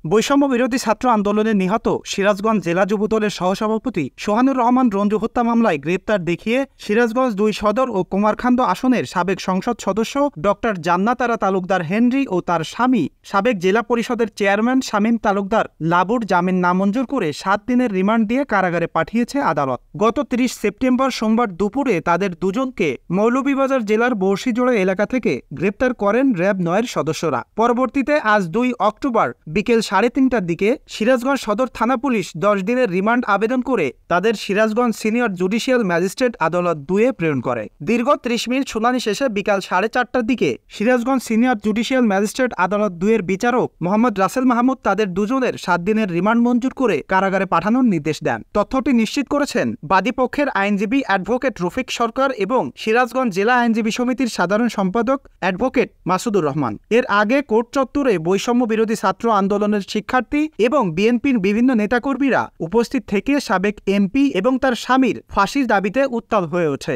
বৈষম্য বিরোধী ছাত্র আন্দোলনে নিহত সিরাজগঞ্জ জেলা যুবদলের সহসভাপতি সোহানুর রহমান রঞ্জু হত্যা মামলায় গ্রেপ্তার দেখিয়ে সিরাজগঞ্জ ২ সদর ও কুমারখান্দ আসনের সাবেক সংসদ সদস্য ডক্টর জান্নাত আরা তালুকদার হেনরি ও তার স্বামী সাবেক জেলা পরিষদের চেয়ারম্যান শামীম তালুকদার লাবুর জামিন নামঞ্জুর করে ৭ দিনের রিমান্ড দিয়ে কারাগারে পাঠিয়েছে আদালত। গত ৩০ সেপ্টেম্বর সোমবার দুপুরে তাদের দুজনকে মৌলভীবাজার জেলার বর্ষিজোড়া এলাকা থেকে গ্রেপ্তার করেন র্যাব ৯-এর সদস্যরা। পরবর্তীতে আজ ২ অক্টোবর বিকেল ৩:৩০টার দিকে সিরাজগঞ্জ সদর থানা পুলিশ ১০ দিনের রিমান্ড আবেদন করে তাদের সিরাজগঞ্জ সিনিয়র জুডিশিয়াল ম্যাজিস্ট্রেট আদালত ২-এ প্রেরণ করে। দীর্ঘ ৩০ মিনিট শুনানি শেষে বিকাল ৪:৩০টার দিকে সিরাজগঞ্জ সিনিয়র জুডিশিয়াল ম্যাজিস্ট্রেট আদালত ২-এর বিচারক মোহাম্মদ রাসেল মাহমুদ তাদের দুজনের ৭ দিনের রিমান্ড মঞ্জুর করে কারাগারে পাঠানোর নির্দেশ দেন। তথ্যটি নিশ্চিত করেছেন বাদীপক্ষের আইনজীবী অ্যাডভোকেট রফিক সরকার এবং সিরাজগঞ্জ জেলা আইনজীবী সমিতির সাধারণ সম্পাদক অ্যাডভোকেট মাসুদুর রহমান। এর আগে কোর্ট চত্বরে বৈষম্য বিরোধী ছাত্র আন্দোলনের শিক্ষার্থী এবং বিএনপির বিভিন্ন নেতাকর্মীরা উপস্থিত থেকে সাবেক এমপি এবং তার স্বামীর ফাঁসির দাবিতে উত্তাল হয়ে ওঠে।